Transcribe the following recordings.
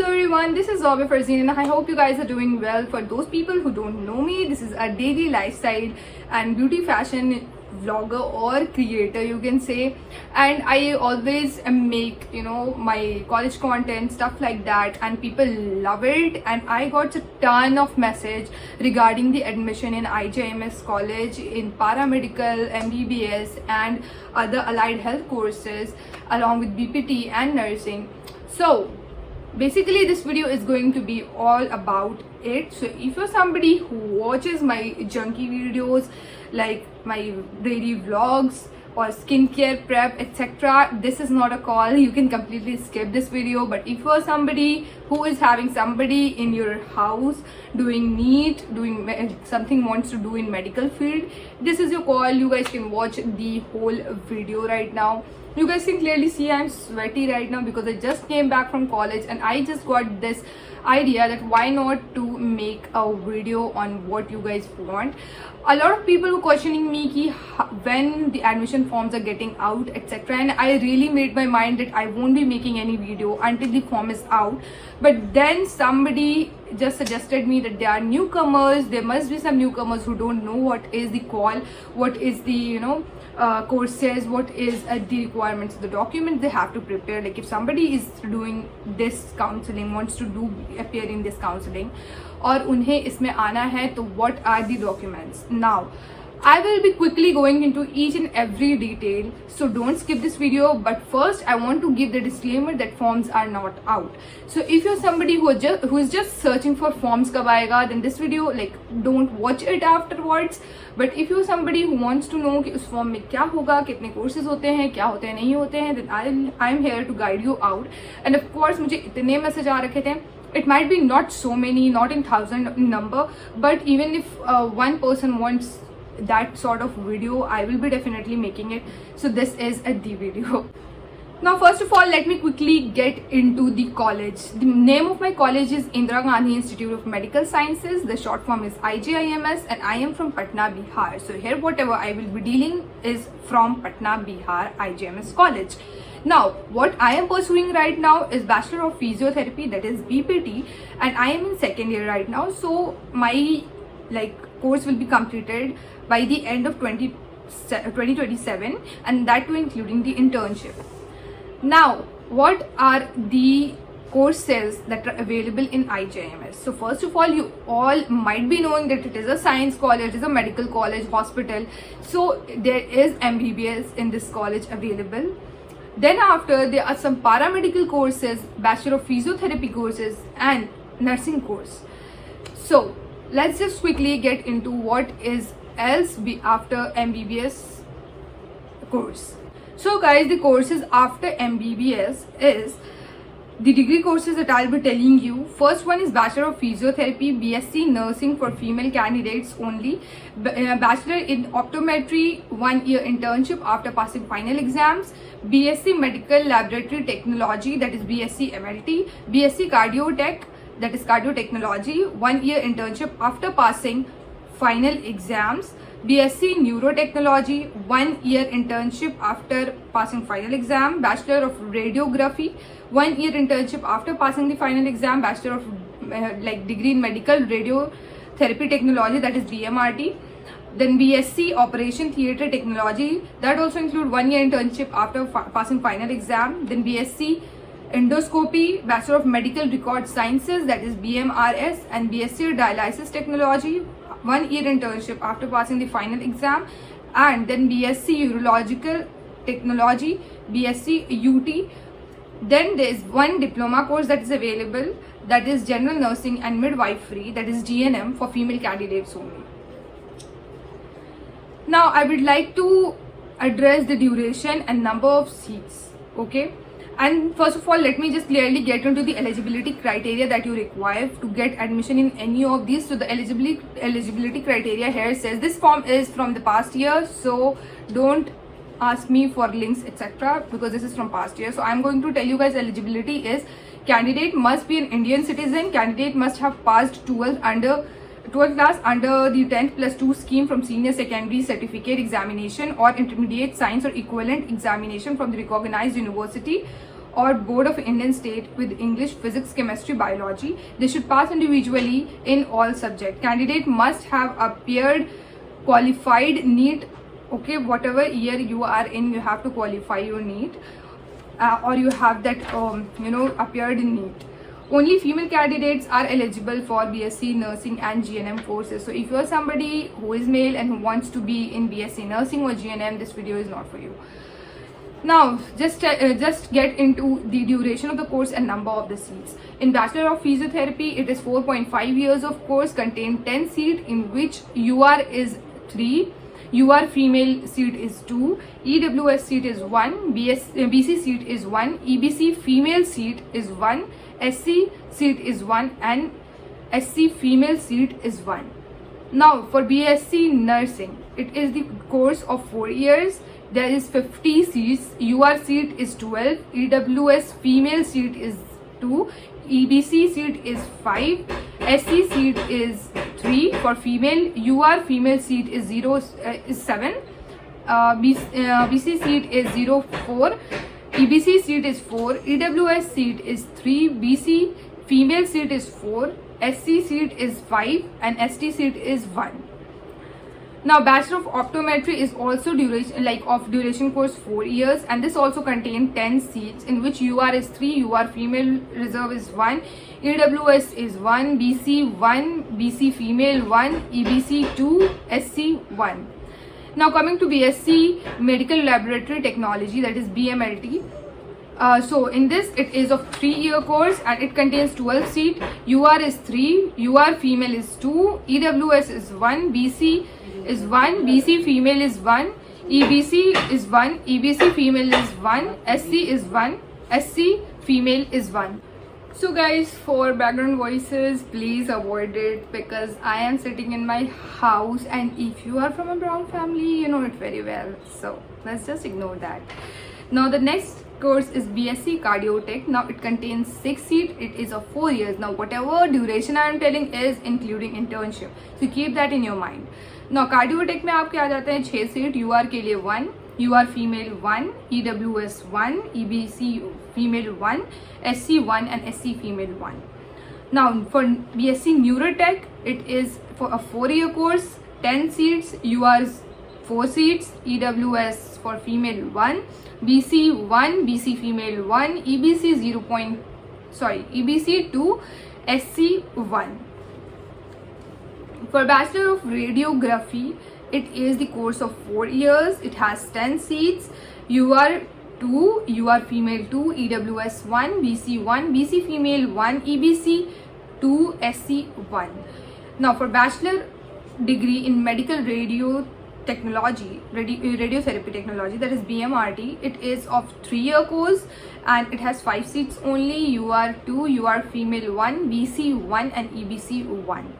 Hello everyone, this is Zobe Farzeen and I hope you guys are doing well. For those people who don't know me, this is a daily lifestyle and beauty fashion vlogger or creator, you can say. And I always make my college content, stuff like that, and people love it. And I got a ton of message regarding the admission in IJMS college in paramedical, MBBS and other allied health courses along with BPT and nursing. So basically this video is going to be all about it. So if you're somebody who watches my junky videos like my daily vlogs or skincare prep, etc., this is not a call. You can completely skip this video. But if you're somebody who is having somebody in your house doing NEET, doing something, wants to do in medical field, this is your call. You guys can watch the whole video right now. You guys can clearly see I'm sweaty right now because I just came back from college and I just got this idea that why not to make a video on what you guys want. A lot of people were questioning me ki when the admission forms are getting out, etc., and I really made my mind that I won't be making any video until the form is out. But then somebody just suggested me that there are newcomers, there must be some newcomers who don't know what is the call, what is the courses, what is the requirements of the documents they have to prepare. Like if somebody is doing this counseling, wants to do appear in this counseling और उन्हें इसमें आना है, तो what are the documents? Now I will be quickly going into each and every detail, so don't skip this video. But first I want to give the disclaimer that forms are not out. So if you're somebody who is just searching for forms kab aayega, then this video, like, don't watch it afterwards. But if you're somebody who wants to know कि उस form में क्या होगा, कितने courses होते हैं, क्या होते हैं, नहीं होते हैं, then I am here to guide you out. And of course मुझे इतने मैसेज आ रखे थे, it might be not so many, not in thousand number, but even if one person wants that sort of video, I will be definitely making it. So this is a D video. Now first of all, let me quickly get into the college. The name of my college is Indira Gandhi Institute of Medical Sciences. The short form is IJIMS, and I am from Patna, Bihar. So here whatever I will be dealing is from Patna, Bihar IJIMS college. Now what I am pursuing right now is Bachelor of Physiotherapy, that is BPT, and I am in second year right now. So my course will be completed by the end of 2027, and that too including the internship. Now what are the courses that are available in IJMS? So first of all, you all might be knowing that it is a science college, it is a medical college, hospital. So there is MBBS in this college available. Then after, there are some paramedical courses, Bachelor of Physiotherapy courses and nursing course. So let's just quickly get into what is else be after MBBS course. So guys, the courses after MBBS is the degree courses that I'll be telling you. First one is Bachelor of Physiotherapy, BSc Nursing for female candidates only, Bachelor in Optometry, 1 year internship after passing final exams, BSc Medical Laboratory Technology, that is BSc MLT, BSc Cardiotech, that is Cardiotechnology, 1 year internship after passing final exams, BSc Neurotechnology, 1 year internship after passing final exam, Bachelor of Radiography, 1 year internship after passing the final exam, Bachelor of degree in Medical Radiotherapy Technology, that is BMRT, then BSc Operation Theatre Technology, that also include 1 year internship after passing final exam, then BSc Endoscopy, Bachelor of Medical Record Sciences, that is BMRS, and BSc Dialysis Technology, 1 year internship after passing the final exam, and then BSc Urological Technology, BSc UT. Then there is one diploma course that is available, that is General Nursing and Midwifery, that is GNM for female candidates only. Now I would like to address the duration and number of seats, okay? And first of all, let me just clearly get into the eligibility criteria that you require to get admission in any of these. So the eligibility criteria here says this form is from the past year, so don't ask me for links, etc., because this is from past year. So I'm going to tell you guys eligibility is candidate must be an Indian citizen, candidate must have passed 12th class under the 10th plus 2 scheme from senior secondary certificate examination or intermediate science or equivalent examination from the recognized university or Board of Indian State with English, Physics, Chemistry, Biology. They should pass individually in all subjects. Candidate must have appeared qualified NEET. Okay, whatever year you are in, you have to qualify your NEET, or you have that appeared in NEET. Only female candidates are eligible for BSc Nursing and GNM courses. So if you are somebody who is male and who wants to be in BSc Nursing or GNM, this video is not for you. Now, just get into the duration of the course and number of the seats. In Bachelor of Physiotherapy, it is 4.5 years of course, contain 10 seats, in which UR is 3, UR female seat is 2, EWS seat is 1, BC seat is 1, EBC female seat is 1, SC seat is 1, and SC female seat is 1. Now, for BSc Nursing, it is the course of 4 years. There is 50 seats. UR seat is 12, EWS female seat is 2, EBC seat is 5, SC seat is 3 for female, UR female seat is 7, BC seat is 4, EBC seat is 4, EWS seat is 3, BC female seat is 4, SC seat is 5, and ST seat is 1. Now, Bachelor of Optometry is also duration course 4 years, and this also contains 10 seats, in which UR is 3, UR female reserve is 1, EWS is 1, BC 1, BC female 1, EBC 2, SC 1. Now, coming to BSc Medical Laboratory Technology, that is BMLT. So in this, it is of 3-year course and it contains 12 seats. UR is 3, UR female is 2, EWS is 1, BC is 1, BC female is 1, EBC is 1, EBC female is 1, SC is 1, SC female is 1. So guys, for background voices, please avoid it because I am sitting in my house, and if you are from a brown family, you know it very well. So let's just ignore that. Now the next course is BSc Cardiotech. Now it contains 6 seats. It is of 4 years. Now whatever duration I am telling is including internship. So keep that in your mind. Now Cardiotech में आपके आ जाते हैं 6 seat. UR के लिए 1, UR female 1, EWS 1, EBC female 1, SC 1, and SC female 1. Now for BSc Neurotech, it is for a 4-year course, 10 seats. UR 4 seats, EWS for female 1, BC 1, BC female 1, EBC EBC 2, SC 1. For Bachelor of Radiography, it is the course of 4 years. It has 10 seats. UR 2, UR female 2, EWS 1, BC 1, BC female 1, EBC 2, SC 1. Now for Bachelor degree in Medical Radiotherapy Technology, that is BMRT, it is of 3-year course and it has 5 seats only. UR 2, UR female 1, BC 1, and EBC 1.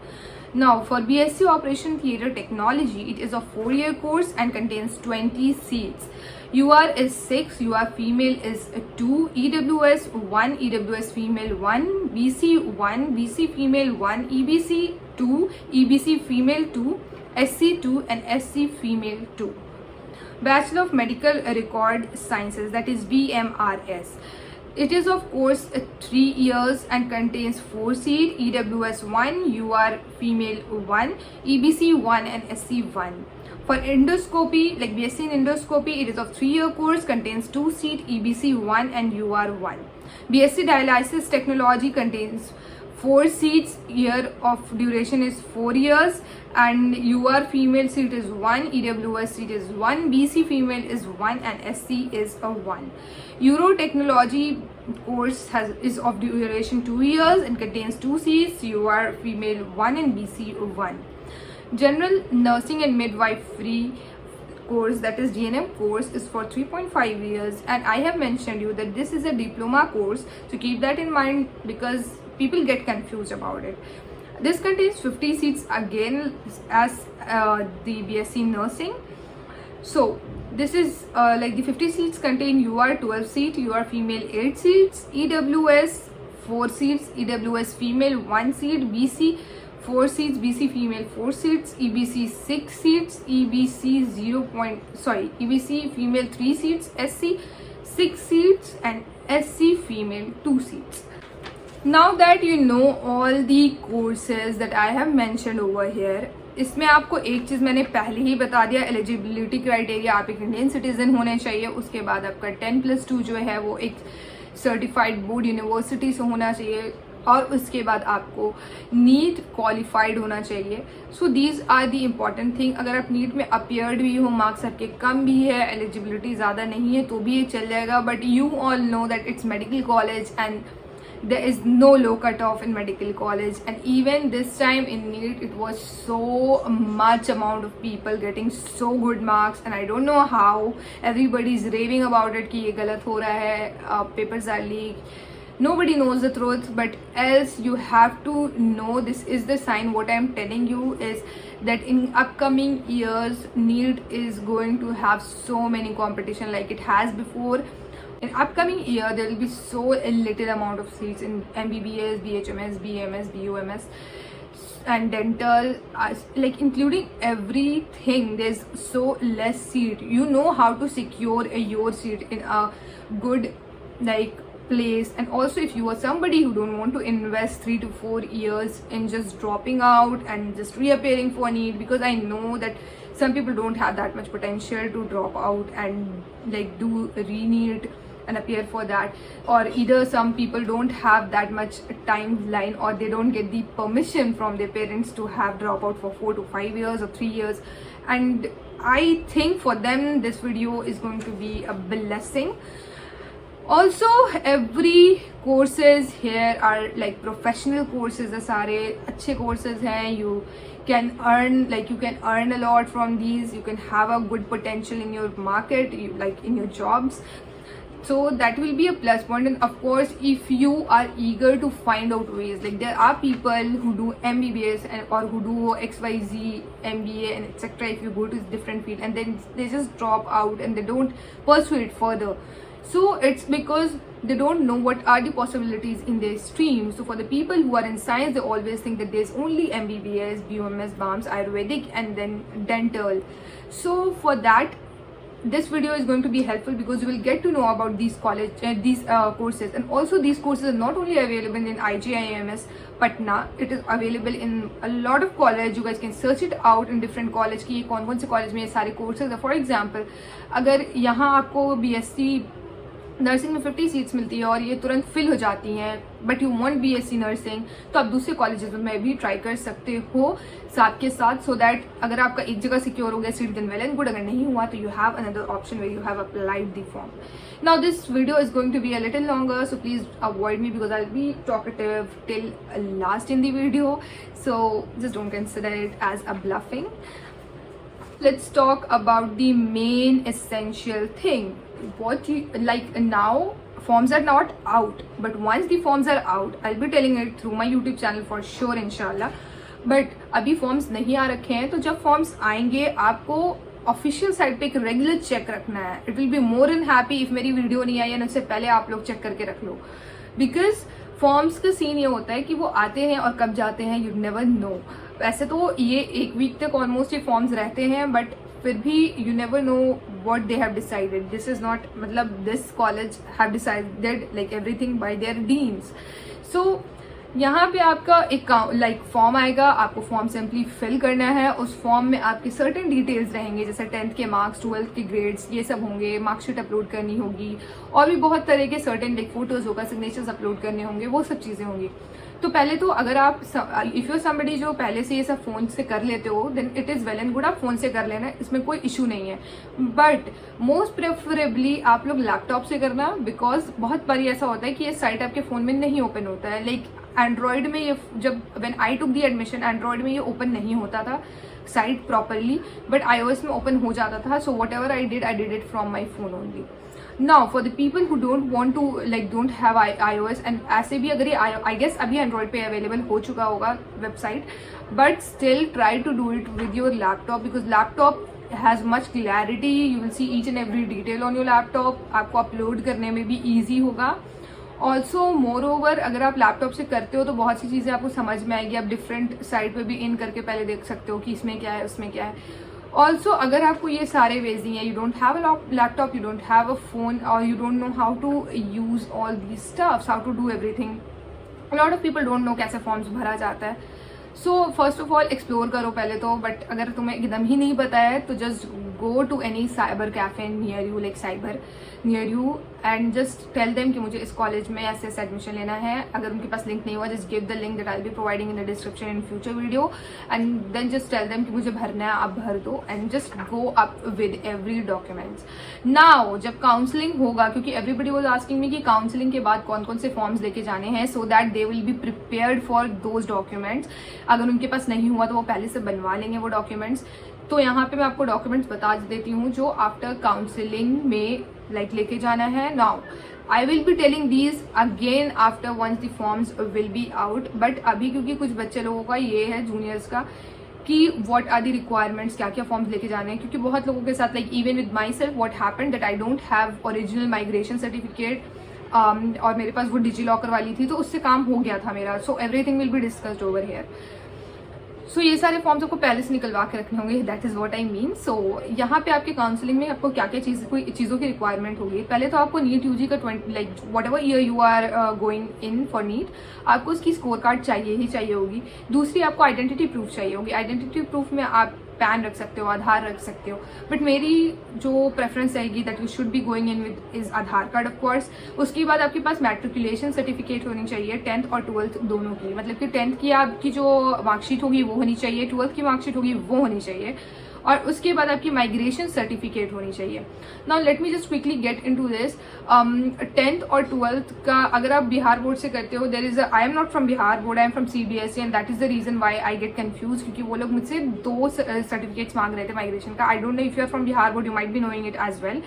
Now for BSc Operation Theatre Technology, it is a 4-year course and contains 20 seats. UR is 6, UR female is 2, EWS 1, EWS female 1, BC 1, BC female 1, EBC 2, EBC female 2, SC 2, and SC female 2. Bachelor of Medical Record Sciences, that is BMRS. It is of course 3 years and contains 4 seats. EWS 1, UR female 1, EBC 1, and SC 1. For endoscopy, like BSc in endoscopy, it is of 3-year course, contains 2 seats, EBC 1 and UR 1. BSc Dialysis Technology contains 4 seats. Year of duration is 4 years, and UR female seat is 1, EWS seat is 1, BC female is 1, and SC is a 1. Urotechnology course is of duration 2 years and contains 2 seats, UR female 1 and BC 1. General Nursing and Midwifery course, that is GNM course, is for 3.5 years, and I have mentioned you that this is a diploma course, so keep that in mind because people get confused about it. This contains 50 seats again as the BSc Nursing. So this is like the 50 seats contain UR 12 seats, UR female 8 seats, EWS 4 seats, EWS female 1 seat, BC 4 seats, BC female 4 seats, EBC 6 seats, EBC EBC female 3 seats, SC 6 seats and SC female 2 seats. Now that you know all the courses that I have mentioned over here, इसमें आपको एक चीज़ मैंने पहले ही बता दिया, eligibility criteria आप एक Indian citizen होने चाहिए, उसके बाद आपका 10+2 जो है वो एक सर्टिफाइड बोर्ड यूनिवर्सिटी से होना चाहिए, और उसके बाद आपको नीट क्वालिफाइड होना चाहिए. So these are the important thing. अगर आप नीट में अपियर्ड भी हो, मार्क्स आपके कम भी है, एलिजिबिलिटी ज़्यादा नहीं है, तो भी ये चल जाएगा. But you all know that it's medical college and there is no low cutoff in medical college, and even this time in NEET it was so much amount of people getting so good marks, and I don't know how everybody is raving about it कि ये गलत हो रहा है, papers are leaked. Nobody knows the truth, but else you have to know this is the sign. What I am telling you is that in upcoming years NEET is going to have so many competition like it has before. In upcoming year there will be so little amount of seats in MBBS, BHMS, BMS, BUMS and dental, like including everything. There's so less seat. You know how to secure your seat in a good like place. And also if you are somebody who don't want to invest 3 to 4 years in just dropping out and just reappearing for NEET, because I know that some people don't have that much potential to drop out and like do re-NEET and appear for that, or either some people don't have that much timeline, or they don't get the permission from their parents to have dropout for 4 to 5 years or 3 years. And I think for them this video is going to be a blessing. Also every courses here are like professional courses, the सारे अच्छे courses हैं. You can earn a lot from these. You can have a good potential in your market, like in your jobs. So that will be a plus point. And of course if you are eager to find out ways, like there are people who do MBBS and or who do XYZ MBA and etc. If you go to different field and then they just drop out and they don't pursue it further, so it's because they don't know what are the possibilities in their stream. So for the people who are in science, they always think that there's only MBBS, BUMS, BAMS, Ayurvedic and then dental. So for that this video is going to be helpful, because you will get to know about these courses. And also these courses are not only available in IGIMS Patna, it is available in a lot of college. You guys can search it out in different college कि ये कौन कौन से college में ये सारे courses है. For example, अगर यहाँ आपको BSc नर्सिंग में 50 सीट्स मिलती है और ये तुरंत फिल हो जाती हैं, but you want BSc nursing, तो आप दूसरे कॉलेजेस में भी ट्राई कर सकते हो साथ के साथ, सो दैट अगर आपका एक जगह सिक्योर हो गया seat then well and good. अगर नहीं हुआ तो you have another option where you have applied the form. Now this video is going to be a little longer, so please avoid me because I will be talkative till last in the video, so just don't consider it as a bluffing. Let's talk about the main essential thing. What you like now, forms are not out, but once the forms are out, I'll be telling it through my YouTube channel for sure inshallah. But अभी forms नहीं आ रखे हैं, तो जब forms आएंगे आपको official site पे एक रेगुलर चेक रखना है. It will be more and happy if मेरी वीडियो नहीं आई है उससे पहले आप लोग चेक करके रख लो, बिकॉज फॉर्म्स का सीन ये होता है कि वो आते हैं और कब जाते हैं यू नेवर नो. वैसे तो ये एक वीक तक ऑलमोस्ट ये फॉर्म्स रहते हैं, बट फिर भी you never know what they have decided. This is not मतलब this college have decided like everything by their deans. So यहाँ पे आपका एक लाइक फॉर्म आएगा, आपको फॉर्म सिंपली फिल करना है. उस फॉर्म में आपके सर्टेन डिटेल्स रहेंगे, जैसे 10th के मार्क्स, 12th के ग्रेड्स, ये सब होंगे. मार्कशीट अपलोड करनी होगी और भी बहुत तरह के सर्टेन लाइक फोटोज होगा, सिग्नेचर्स अपलोड करने होंगे, वो सब चीज़ें होंगी. तो पहले तो अगर आप इफ़ यू समबडी जो पहले से ये सब फ़ोन से कर लेते हो then it is well and good, आप फ़ोन से कर लेना, इसमें कोई इशू नहीं है. बट मोस्ट प्रेफरेबली आप लोग लैपटॉप से करना, बिकॉज बहुत बारी ऐसा होता है कि ये साइट आपके फ़ोन में नहीं ओपन होता है. लाइक एंड्रॉयड में ये जब when I took the admission Android में ये ओपन नहीं होता था साइट प्रॉपरली, बट iOS में ओपन हो जाता था. So what ever I did it from my phone only. Now for the people who don't want to like don't have iOS, and ऐसे भी अगर ये I guess अभी Android पे available हो चुका होगा website, but still try to do it with your laptop, because laptop has much clarity. You will see each and every detail on your laptop. आपको अपलोड करने में भी easy होगा. ऑल्सो मोर ओवर अगर आप लैपटॉप से करते हो तो बहुत सी चीज़ें आपको समझ में आएगी. आप डिफरेंट साइट पे भी इन करके पहले देख सकते हो कि इसमें क्या है उसमें क्या है. ऑल्सो अगर आपको ये सारे वेज नहीं है, you don't have a laptop, you don't have a phone, और you don't know how to use all these stuffs, how to do everything, a lot of people don't know कैसे forms भरा जाता है. So first of all explore करो पहले तो. But अगर तुम्हें एकदम ही नहीं पता है तो just go to any cyber cafe near you, like cyber near you, and just tell them कि मुझे इस कॉलेज में ऐसे एडमिशन लेना है. अगर उनके पास लिंक नहीं हुआ, just give the link that I will be providing in the description in future video, and then just tell them कि मुझे भरना है, आप भर दो, and just go up with every documents. Now जब काउंसलिंग होगा, क्योंकि एवरीबडी वाज आस्किंग मी कि काउंसलिंग के बाद कौन कौन से फॉर्म्स लेके जाने हैं, so that they will be prepared for those documents. अगर उनके पास नहीं हुआ तो वो पहले से बनवा लेंगे वो डॉक्यूमेंट्स. तो यहाँ पे मैं आपको डॉक्यूमेंट्स बता देती हूँ जो आफ्टर काउंसलिंग में लाइक लेके जाना है. Now I will be telling these again after once the forms will be out. But अभी क्योंकि कुछ बच्चे लोगों का ये है, जूनियर्स का, कि व्हाट आर द रिक्वायरमेंट्स, क्या क्या फॉर्म्स लेके जाने हैं. क्योंकि बहुत लोगों के साथ, like even with my self, what happened that I don't have original migration certificate, और मेरे पास वो डिजी लॉकर वाली थी, तो उससे काम हो गया था मेरा. So everything will be discussed over here. So ये सारे फॉर्म्स आपको पहले से निकलवा के रखने होंगे, that is what I mean. So यहाँ पे आपके काउंसलिंग में आपको क्या क्या चीज़ों की रिक्वायरमेंट होगी. पहले तो आपको नीट यूजी का 20 like whatever year you are going in for NEET, आपको उसकी स्कोर कार्ड चाहिए ही चाहिए होगी. दूसरी आपको आइडेंटिटी प्रूफ चाहिए होगी. आइडेंटिटी प्रूफ में आप पैन रख सकते हो, आधार रख सकते हो, बट मेरी जो प्रेफरेंस रहेगी that you should be going in with is Aadhaar card of course. उसके बाद आपके पास मैट्रिकुलेशन सर्टिफिकेट होनी चाहिए 10th और 12th दोनों की. मतलब कि 10th की आपकी जो मार्कशीट होगी वो होनी चाहिए, 12th की मार्कशीट होगी वो होनी चाहिए, और उसके बाद आपकी माइग्रेशन सर्टिफिकेट होनी चाहिए. Now let me just quickly get into this. 10th और 12th का अगर आप बिहार बोर्ड से करते हो, there is I am not from Bihar board, I am from CBSE, and that is the reason why I get confuse, क्योंकि वो लोग मुझसे 2 सर्टिफिकेट्स मांग रहे थे माइग्रेशन का. I don't know if you are from Bihar board, you might be knowing it as well.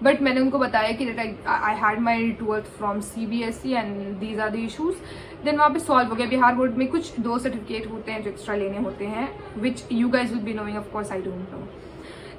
But मैंने उनको बताया कि आई हैड माई 12th फ्रॉम CBSE and these are the issues. Then वहाँ पे सॉल्व हो गया. बिहार बोर्ड में कुछ 2 सर्टिफिकेट होते हैं जो एक्स्ट्रा लेने होते हैं, which you guys will be knowing, of course I don't no.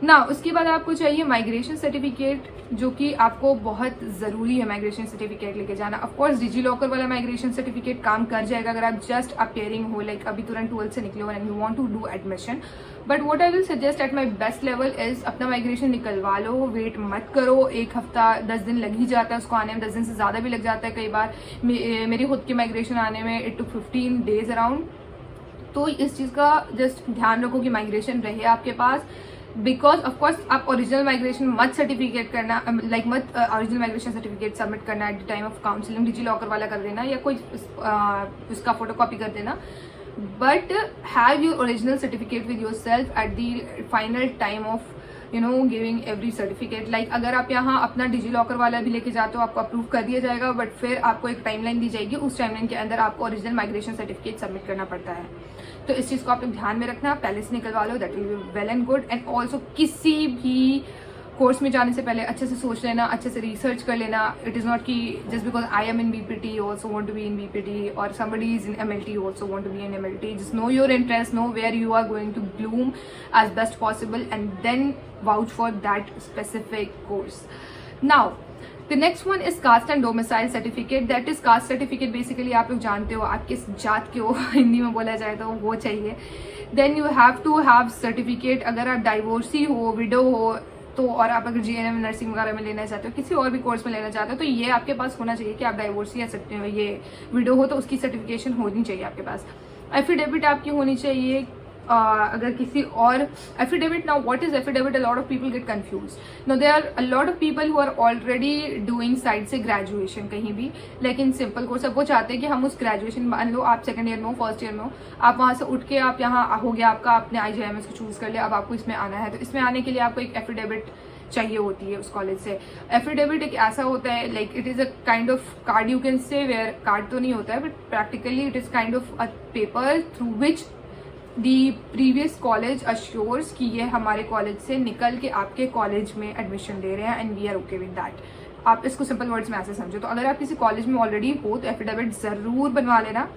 ना उसके बाद आपको चाहिए माइग्रेशन सर्टिफिकेट, जो कि आपको बहुत ज़रूरी है माइग्रेशन सर्टिफिकेट लेके जाना. ऑफ कोर्स डिजी लॉकर वाला माइग्रेशन सर्टिफिकेट काम कर जाएगा अगर आप जस्ट अपेयरिंग हो, लाइक अभी तुरंत 12th से निकले हो and you want to do admission. But what I will suggest at my best level is अपना माइग्रेशन निकलवा लो, वेट मत करो. 1 हफ्ता 10 दिन लग ही जाता है उसको आने में, 10 दिन से ज़्यादा भी लग जाता है कई बार. मेरी खुद की माइग्रेशन आने में इट टुक 15 days अराउंड. तो इस चीज़ का जस्ट ध्यान रखो कि माइग्रेशन रहे आपके पास, बिकॉज ऑफकोर्स आप ओरिजिनल माइग्रेशन मत सर्टिफिकेट करना, लाइक मत ओरिजिनल माइग्रेशन सर्टिफिकेट सबमिट करना at the time of counselling. DigiLocker वाला कर देना या कोई उसका फोटो कॉपी कर देना, but have your original certificate with your self at the final time of giving every certificate. Like अगर आप यहाँ अपना डिजी लॉकर वाला भी लेके जाते हो, आपको अप्रूव कर दिया जाएगा, बट फिर आपको एक टाइमलाइन दी जाएगी, उस टाइमलाइन के अंदर आपको ओरिजिनल माइग्रेशन सर्टिफिकेट सबमिट करना पड़ता है. तो इस चीज़ को आप लोग ध्यान में रखना, पहले से निकलवा लो, that will be well and good. And also किसी भी कोर्स में जाने से पहले अच्छे से सोच लेना, अच्छे से रिसर्च कर लेना. इट इज़ नॉट कि just because I am in BPT also want to be in BPT, और somebody is in MLT also want to be in MLT. just know your interest, know where you are going to bloom as best possible, and then vouch for that specific course. Now the next one is caste and domicile certificate. that is caste certificate basically आप लोग जानते हो आप किस जात के हो, हिंदी में बोला जाए तो वो चाहिए. then you have to have certificate अगर आप डाइवोर्सी हो, विडो हो तो, और आप अगर GNM नर्सिंग वगैरह में लेना चाहते हो, किसी और भी कोर्स में लेना चाहते हो, तो ये आपके पास होना चाहिए कि आप डाइवोर्सी या ये विडो हो तो उसकी सर्टिफिकेशन होनी चाहिए आपके पास. एफिडेविट आपकी होनी चाहिए. अगर किसी और affidavit, now what is affidavit, a lot of people get confuse. Now there are a lot of people who are already doing side से ग्रेजुएशन कहीं भी, लेकिन सिंपल कोर्स. अब वो चाहते हैं कि हम उस ग्रेजुएशन, मान लो आप 2nd ईयर में हो, 1st ईयर में हो, आप वहाँ से उठ के आप यहाँ हो गया आपका, आपने IJMS को चूज कर लिया, अब आपको इसमें आना है, तो इसमें आने के लिए आपको एक एफिडेविट चाहिए होती है उस कॉलेज से. एफिडेविट एक ऐसा होता है, like it is a kind of card, you can say, where card तो नहीं होता है, but practically it is kind of a paper through which the previous college assures कि ये हमारे कॉलेज से निकल के आपके कॉलेज में एडमिशन ले रहे हैं, and we are okay with that. आप इसको सिंपल वर्ड्स में ऐसे समझो. तो अगर आप किसी कॉलेज में ऑलरेडी हो तो एफिडेविट ज़रूर बनवा लेना.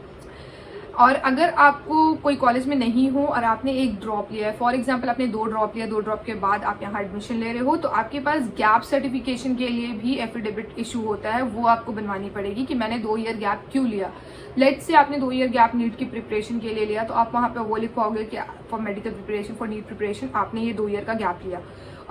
और अगर आपको कोई कॉलेज में नहीं हो और आपने एक ड्रॉप लिया है, फॉर एग्जांपल आपने 2 ड्रॉप लिया, 2 ड्रॉप के बाद आप यहाँ एडमिशन ले रहे हो, तो आपके पास गैप सर्टिफिकेशन के लिए भी एफिडेविट इशू होता है, वो आपको बनवानी पड़ेगी कि मैंने 2 ईयर गैप क्यों लिया। लेट्स से आपने 2 ईयर गैप नीट की प्रिपरेशन के लिए लिया, तो आप वहाँ पे वो लिखवाओगे कि for medical preparation, for NEET preparation आपने ये 2 ईयर का गैप लिया।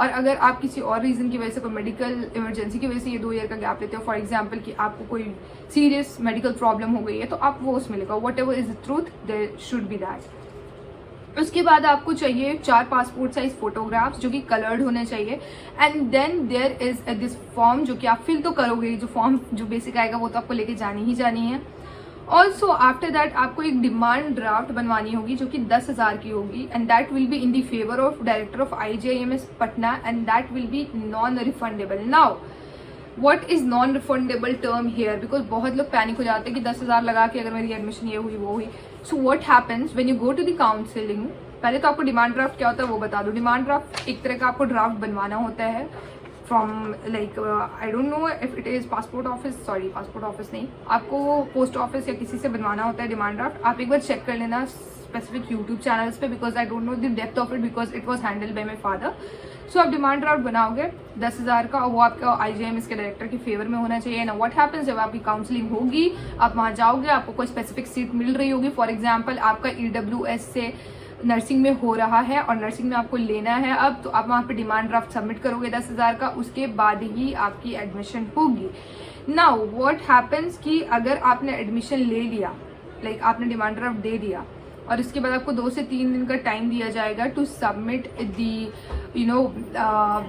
और अगर आप किसी और रीज़न की वजह से, कोई मेडिकल इमरजेंसी की वजह से ये 2 ईयर का गैप लेते हो, फॉर एग्जांपल कि आपको कोई सीरियस मेडिकल प्रॉब्लम हो गई है, तो आप वो उसमें लिखो whatever is the truth, there should be that. उसके बाद आपको चाहिए 4 पासपोर्ट साइज फोटोग्राफ्स जो कि कलर्ड होने चाहिए, and then there is this form जो कि आप फिल तो करोगे, जो फॉर्म जो बेसिक आएगा वो तो आपको लेके जानी ही जानी है। ऑल्सो आफ्टर दैट आपको एक डिमांड ड्राफ्ट बनवानी होगी जो कि 10,000 की होगी, and that will be in the favour of director of IJIMS Patna, and that will be non refundable. Now what is non refundable term here, because बहुत लोग पैनिक हो जाते हैं कि 10,000 लगा के अगर मेरी एडमिशन ये हुई वो हुई। So what happens when you go to the counselling, पहले तो आपको डिमांड ड्राफ्ट क्या होता है वो बता दो। डिमांड ड्राफ्ट एक तरह का आपको ड्राफ्ट बनवाना होता है from like I don't know if it is passport office, sorry passport office नहीं, आपको पोस्ट ऑफिस या किसी से बनवाना होता है डिमांड ड्राफ्ट। आप एक बार चेक कर लेना स्पेसिफिक यूट्यूब चैनल्स पे, because I don't know the depth of it, because it was handled by my father. So आप डिमांड ड्राफ्ट बनाओगे 10,000 का, और वो आपका IJIMS के डायरेक्टर के फेवर में होना चाहिए। ना व्हाट हैपेंस, जब आपकी काउंसलिंग होगी, आप वहाँ जाओगे, आपको कोई स्पेसिफिक सीट मिल रही होगी, फॉर एग्जाम्पल आपका EWS से नर्सिंग में हो रहा है और नर्सिंग में आपको लेना है अब, तो आप वहाँ पे डिमांड ड्राफ्ट सबमिट करोगे 10,000 का, उसके बाद ही आपकी एडमिशन होगी। नाउ व्हाट हैपेंस कि अगर आपने एडमिशन ले लिया, लाइक आपने डिमांड ड्राफ्ट दे दिया, और इसके बाद आपको 2 से 3 दिन का टाइम दिया जाएगा to submit the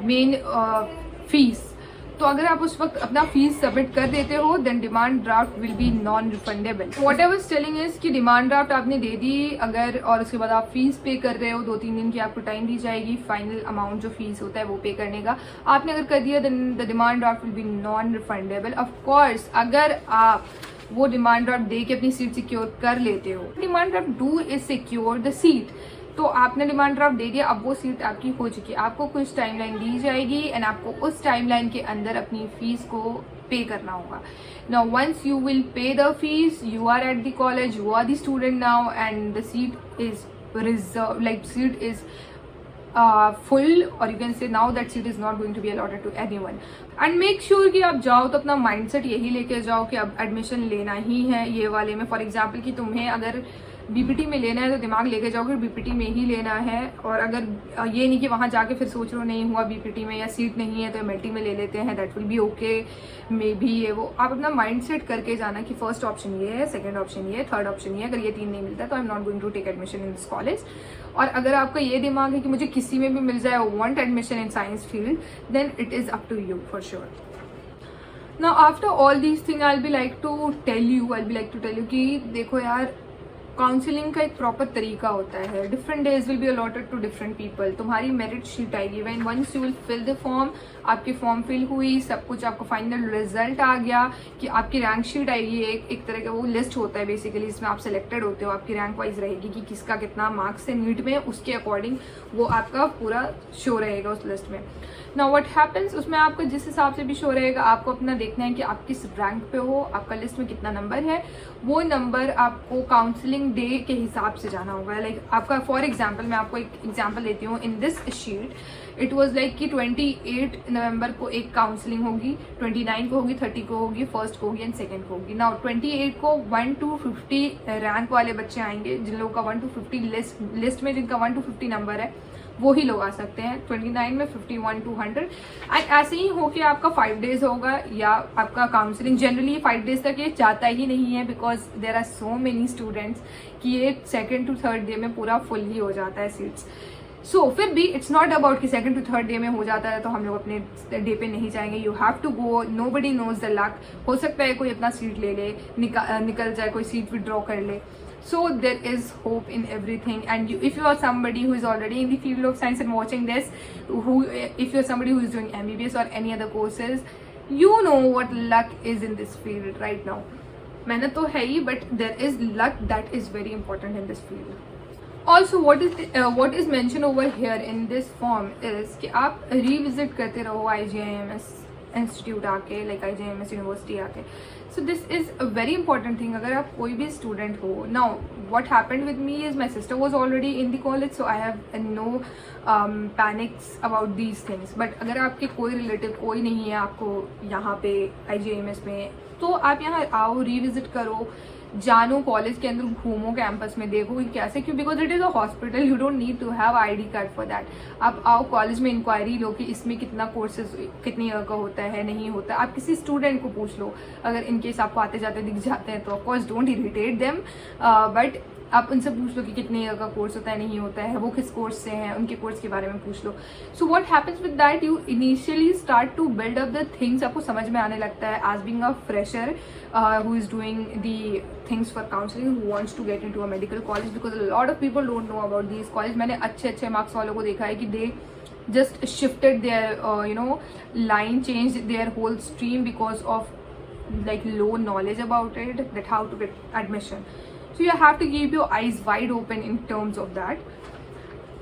main fees. तो अगर आप उस वक्त अपना फीस सबमिट कर देते हो, then demand draft will be non refundable. Whatever telling is कि डिमांड ड्राफ्ट आपने दे दी अगर, और उसके बाद आप फीस पे कर रहे हो, 2-3 दिन की आपको टाइम दी जाएगी फाइनल अमाउंट जो फीस होता है वो पे करने का। आपने अगर कर दिया, then the demand draft will be non refundable. Of course अगर आप वो डिमांड ड्राफ्ट दे के अपनी सीट सिक्योर कर लेते हो, demand draft do is secure the seat, तो आपने डिमांड ड्राफ्ट दे दिया, अब वो सीट आपकी हो चुकी है। आपको कुछ टाइमलाइन दी जाएगी एंड आपको उस टाइमलाइन के अंदर अपनी फीस को पे करना होगा। Now once you will pay the fees, you are at the college, you are the student now, and the seat is reserve, like seat is full, or you can say now that seat is not going to be allotted to anyone. And make sure कि आप जाओ तो अपना mindset यही लेके जाओ कि अब एडमिशन लेना ही है ये वाले में। फॉर एग्जाम्पल कि तुम्हें अगर BPT में लेना है तो दिमाग लेके जाओ कि BPT में ही लेना है, और अगर ये नहीं कि वहाँ जाके फिर सोच लो नहीं हुआ BPT में या सीट नहीं है तो MLT में ले लेते हैं, that will B okay may be ये वो। आप अपना माइंड सेट करके जाना कि फर्स्ट ऑप्शन ये है, सेकंड ऑप्शन ये है, थर्ड ऑप्शन ये है, अगर ये 3 नहीं मिलता तो I am not going to take admission in this college. और अगर आपका ये दिमाग है कि मुझे किसी में भी मिल जाए, want admission in science field, then it is up to you for sure. Now after all these thing I will be like to tell you कि देखो यार, काउंसलिंग का एक प्रॉपर तरीका होता है। Different days will be allotted to different people. तुम्हारी merit sheet आएगी when once you will fill the form, आपकी फॉर्म फिल हुई, सब कुछ आपको फाइनल रिजल्ट आ गया कि आपकी रैंक शीट आएगी। एक तरह का वो लिस्ट होता है बेसिकली, इसमें आप सिलेक्टेड होते हो, आपकी रैंक वाइज रहेगी कि किसका कितना मार्क्स है नीट में, उसके अकॉर्डिंग वो आपका पूरा शो रहेगा उस लिस्ट में। नाउ व्हाट हैपेंस, उसमें आपको जिस हिसाब से भी शो रहेगा, आपको अपना देखना है कि आप किस रैंक पे हो, आपका लिस्ट में कितना नंबर है, वो नंबर आपको काउंसलिंग डे के हिसाब से जाना होगा। लाइक आपका फॉर एग्जाम्पल, मैं आपको एक एग्जाम्पल देती हूँ। In this sheet it was like कि 28 नवंबर को एक काउंसलिंग होगी, 29 को होगी, 30 को होगी, फर्स्ट को होगी एंड सेकंड को होगी। नाउ 28 को 1 to 50 रैंक वाले बच्चे आएंगे, जिन लोगों का 1 to 50 लिस्ट में जिनका 1 to 50 नंबर है वो ही लोग आ सकते हैं। 29 में 51 to 100 एंड ऐसे ही होके आपका 5 डेज होगा, या आपका काउंसलिंग जनरली 5 डेज तक ये जाता ही नहीं है, because there are so many students कि ये 2nd to 3rd डे में पूरा फुल ही हो जाता है सीट्स। सो फिर भी इट्स नॉट अबाउट कि 2nd to 3rd डे में हो जाता है तो हम लोग अपने डे पे नहीं जाएंगे। You have to go, nobody knows the luck. हो सकता है कोई अपना सीट ले ले, निकल जाए, कोई सीट विड्रॉ कर ले। So there is hope in everything, and if you are somebody who is already in the field of science and watching this, if you are somebody who is doing MBBS or any other courses, you know what luck is in this field right now. मेहनत तो है ही, but there is luck that is very important in this field. Also what is mentioned over here in this form is कि आप revisit करते रहो IJIMS institute आके, like IJMS university आके. So this is a very important thing. अगर आप कोई भी स्टूडेंट हो, now what happened with me is my sister was already in the college, so I have no panics about these things. But अगर आपके कोई relative कोई नहीं है आपको यहाँ पे IJMS में, तो आप यहाँ आओ, रिविजिट करो, जानो, कॉलेज के अंदर घूमो, कैंपस में देखो कि कैसे, क्यों, because it is a hospital, you don't need to have ID card for that. आप आओ कॉलेज में, इंक्वायरी लो कि इसमें कितना कोर्सेज कितनी ईयर का होता है, नहीं होता. आप किसी स्टूडेंट को पूछ लो, अगर इनकेस आपको आते जाते दिख जाते हैं तो of course don't irritate them, but आप उनसे पूछ लो कि कितने ईयर का कोर्स होता है, नहीं होता है, वो किस कोर्स से हैं, उनके कोर्स के बारे में पूछ लो. So what happens with that, you initially start to build up the things. आपको समझ में आने लगता है as being a fresher who is doing the things for counseling, who wants to get into a medical college, because a lot of people don't know about these colleges. मैंने अच्छे marks वालों को देखा है कि they just shifted their line, changed their whole stream because of like low knowledge about it, that how to get admission. So you have to keep your eyes wide open in terms of that.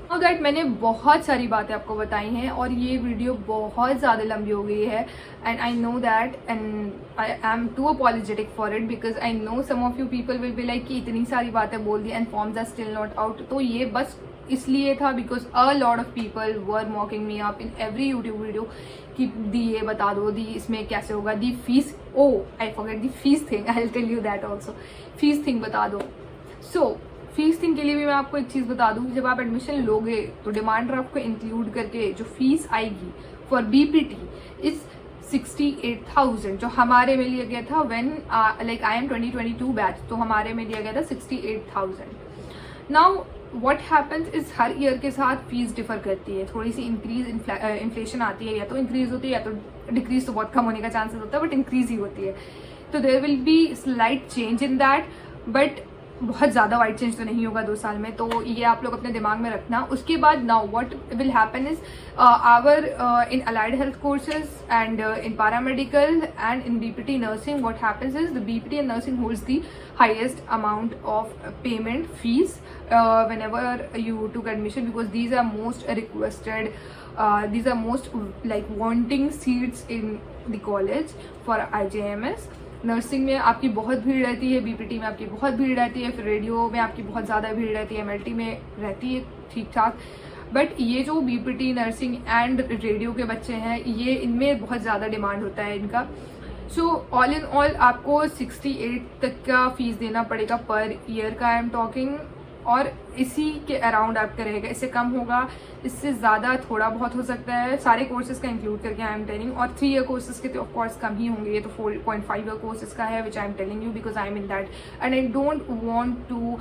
Now that मैंने बहुत सारी बातें आपको बताई हैं और ये video बहुत ज़्यादा लंबी हो गई है, and I know that, and I am too apologetic for it, because I know some of you people will be like कि इतनी सारी बातें बोल दी and forms are still not out. तो ये बस इसलिए था because a lot of people were mocking me up in every YouTube video कि दी ये बता दो, दी इसमें कैसे होगा, दी फीस, oh I forget the fees thing, I will tell you that also. Fees thing बता दो. सो फीस थिंग के लिए भी मैं आपको एक चीज़ बता दूँ, जब आप एडमिशन लोगे तो डिमांड ड्राफ्ट को इंक्लूड करके जो फीस आएगी फॉर BPT इज 68,000, जो हमारे में लिया गया था when like I am 2022 batch, तो हमारे में लिया गया था 68,000. Now what happens is her year के साथ फीस डिफर करती है, थोड़ी सी इंक्रीज इन्फ्लेशन आती है, या तो इंक्रीज होती है या तो डिक्रीज, तो बहुत कम होने का चांसेस होता है, बट इंक्रीज ही होती है. तो there will be slight change in that, but बहुत ज़्यादा वाइड चेंज तो नहीं होगा 2 साल में. तो ये आप लोग अपने दिमाग में रखना. उसके बाद now what will happen is our in allied health courses and in paramedical and in BPT nursing, what happens is the BPT and nursing holds the highest amount of payment fees whenever you took admission, because these are most requested, these are most like wanting seats in the college for IJMS. Nursing में आपकी बहुत भीड़ रहती है, BPT में आपकी बहुत भीड़ रहती है, फिर रेडियो में आपकी बहुत ज़्यादा भीड़ रहती है, MLT में रहती है ठीक ठाक, बट ये जो BPT नर्सिंग एंड रेडियो के बच्चे हैं, ये इनमें बहुत ज़्यादा डिमांड होता है इनका. सो ऑल इन ऑल आपको 68 तक का फीस देना पड़ेगा पर ईयर का, आई एम टॉकिंग, और इसी के अराउंड आपका रहेगा. इससे कम होगा, इससे ज़्यादा थोड़ा बहुत हो सकता है, सारे कोर्सेज का इंक्लूड करके आई एम टेलिंग. और 3 ईयर कोर्सेज के तो ऑफ कोर्स कम ही होंगे, ये तो 4.5 ईयर कोर्सेज का है, which I am telling you because I am in that, and I don't want to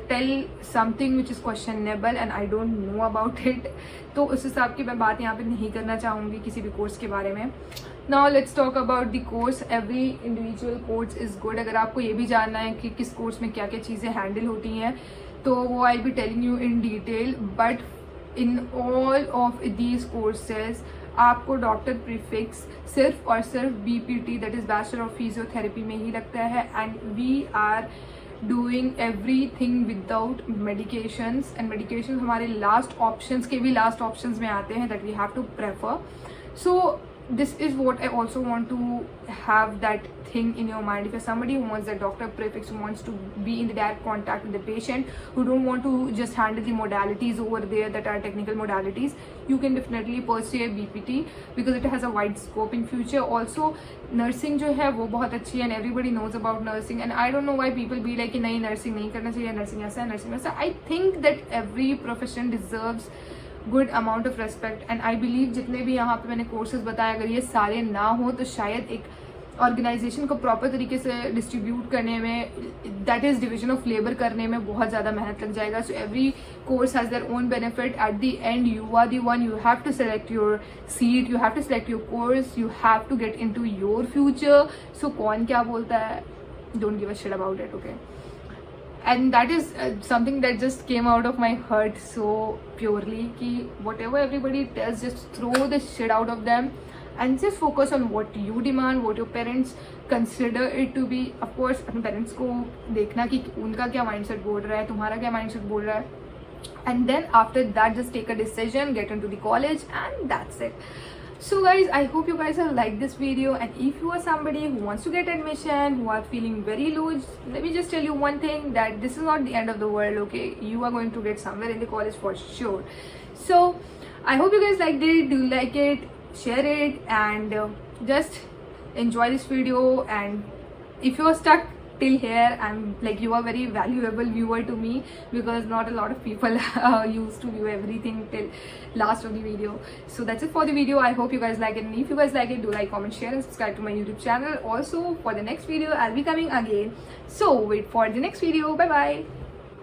tell something which is questionable and I don't know about it. तो उस हिसाब की मैं बात यहाँ पे नहीं करना चाहूँगी किसी भी कोर्स के बारे में. Now let's talk about the course. Every individual course is good. अगर आपको ये भी जानना है कि किस कोर्स में क्या क्या चीज़ें हैंडल होती हैं, तो वो I be telling you in detail. But in all of these courses आपको डॉक्टर प्रीफिक्स सिर्फ और सिर्फ BPT, that is bachelor of physiotherapy में ही लगता है, and we are doing everything without medications. And medications हमारे लास्ट ऑप्शंस के भी लास्ट ऑप्शंस में आते हैं, that we have to prefer. So this is what I also want to have that thing in your mind. If you're somebody who wants that doctor prefix, who wants to be in the direct contact with the patient, who don't want to just handle the modalities over there that are technical modalities, you can definitely pursue BPT because it has a wide scope in future. Also nursing जो है वो बहुत अच्छी है, and everybody knows about nursing, and I don't know why people be like कि नहीं nursing नहीं करना चाहिए, nursing ऐसा है, nursing वैसा. I think that every profession deserves good amount of respect, and I believe जितने भी यहाँ पे मैंने कोर्सेज बताए, अगर ये सारे ना हो तो शायद एक ऑर्गेनाइजेशन को प्रॉपर तरीके से डिस्ट्रीब्यूट करने में, that is division of labour करने में बहुत ज़्यादा मेहनत लग जाएगा. So every course has their own benefit. At the end you are the one, you have to select your seat, you have to select your course, you have to get in to your future. So कौन क्या बोलता है, don't give a shit about it, okay. And that is something that just came out of my heart so purely कि whatever everybody tells, just throw the shit out of them and just focus on what you demand, what your parents consider it to be. Of course अपने parents को देखना कि उनका क्या mindset बोल रहा है, तुम्हारा क्या mindset बोल रहा है, and then after that just take a decision, get into the college, and that's it. So guys, I hope you guys have liked this video, and if you are somebody who wants to get admission, who are feeling very low, let me just tell you one thing, that this is not the end of the world. Okay, you are going to get somewhere in the college for sure. So I hope you guys liked it. Do like it, share it, and just enjoy this video. And if you are stuck till here, I'm like, you are very valuable viewer to me, because not a lot of people used to view everything till last of the video. So that's it for the video. I hope you guys like it, and if you guys like it, do like, comment, share, and subscribe to my YouTube channel. Also, for the next video I'll be coming again, so wait for the next video. Bye bye.